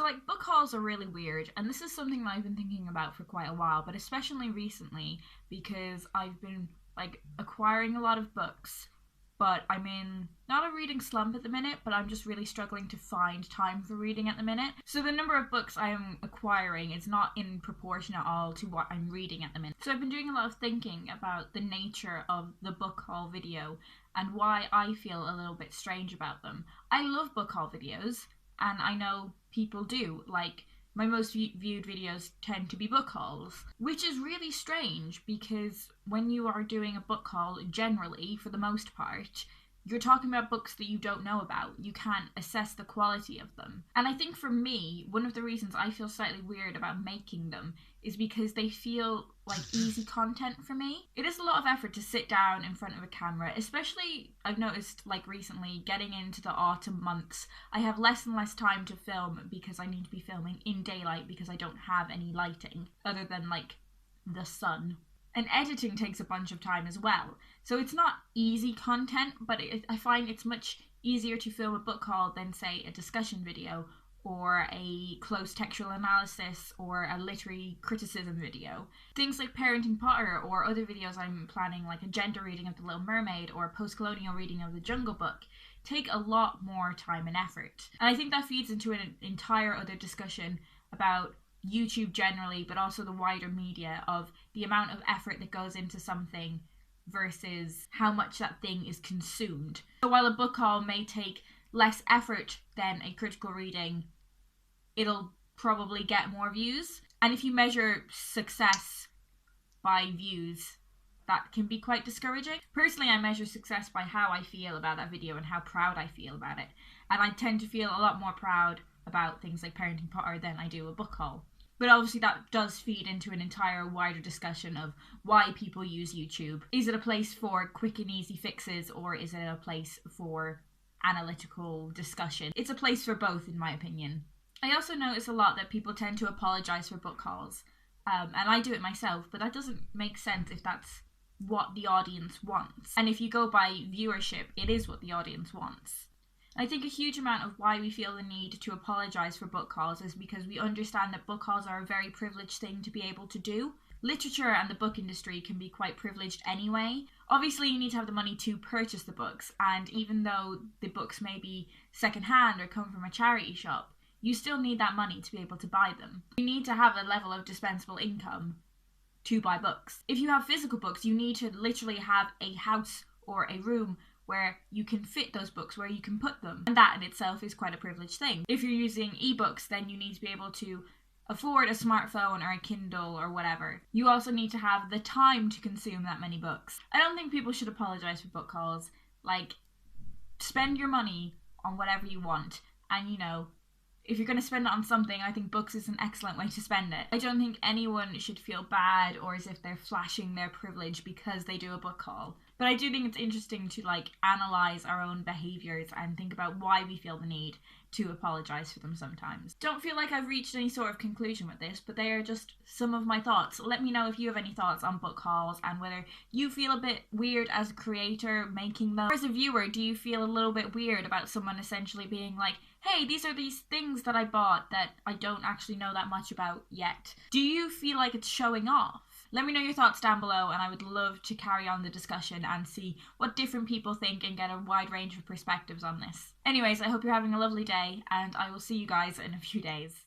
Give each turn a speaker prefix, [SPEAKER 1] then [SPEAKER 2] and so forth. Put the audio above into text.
[SPEAKER 1] So like book hauls are really weird, and this is something that I've been thinking about for quite a while, but especially recently because I've been like acquiring a lot of books, but I'm in not a reading slump at the minute, but I'm just really struggling to find time for reading at the minute. So the number of books I am acquiring is not in proportion at all to what I'm reading at the minute. So I've been doing a lot of thinking about the nature of the book haul video and why I feel a little bit strange about them. I love book haul videos, and I know people do. Like, my most viewed videos tend to be book hauls, which is really strange because when you are doing a book haul, generally, for the most part, you're talking about books that you don't know about. You can't assess the quality of them. And I think for me, one of the reasons I feel slightly weird about making them is because they feel like easy content for me. It is a lot of effort to sit down in front of a camera, especially I've noticed like recently getting into the autumn months, I have less and less time to film because I need to be filming in daylight because I don't have any lighting other than like the sun. And editing takes a bunch of time as well. So it's not easy content, but I find it's much easier to film a book haul than, say, a discussion video or a close textual analysis or a literary criticism video. Things like Parenting Potter or other videos I'm planning, like a gender reading of The Little Mermaid or a post-colonial reading of The Jungle Book, take a lot more time and effort. And I think that feeds into an entire other discussion about YouTube generally, but also the wider media, of the amount of effort that goes into something versus how much that thing is consumed. So while a book haul may take less effort than a critical reading, it'll probably get more views. And if you measure success by views, that can be quite discouraging. Personally, I measure success by how I feel about that video and how proud I feel about it. And I tend to feel a lot more proud about things like Parenting Potter than I do a book haul. But obviously that does feed into an entire wider discussion of why people use YouTube. Is it a place for quick and easy fixes, or is it a place for analytical discussion? It's a place for both, in my opinion. I also notice a lot that people tend to apologise for book hauls. And I do it myself, but that doesn't make sense if that's what the audience wants. And if you go by viewership, it is what the audience wants. I think a huge amount of why we feel the need to apologise for book hauls is because we understand that book hauls are a very privileged thing to be able to do. Literature and the book industry can be quite privileged anyway. Obviously, you need to have the money to purchase the books, and even though the books may be secondhand or come from a charity shop, you still need that money to be able to buy them. You need to have a level of dispensable income to buy books. If you have physical books, you need to literally have a house or a room where you can fit those books, where you can put them. And that in itself is quite a privileged thing. If you're using ebooks, then you need to be able to afford a smartphone or a Kindle or whatever. You also need to have the time to consume that many books. I don't think people should apologise for book hauls. Like, spend your money on whatever you want. And, you know, if you're going to spend it on something, I think books is an excellent way to spend it. I don't think anyone should feel bad or as if they're flashing their privilege because they do a book haul. But I do think it's interesting to like analyse our own behaviours and think about why we feel the need to apologise for them sometimes. Don't feel like I've reached any sort of conclusion with this, but they are just some of my thoughts. Let me know if you have any thoughts on book hauls and whether you feel a bit weird as a creator making them. Or as a viewer, do you feel a little bit weird about someone essentially being like, hey, these are these things that I bought that I don't actually know that much about yet? Do you feel like it's showing off? Let me know your thoughts down below, and I would love to carry on the discussion and see what different people think and get a wide range of perspectives on this. Anyways, I hope you're having a lovely day, and I will see you guys in a few days.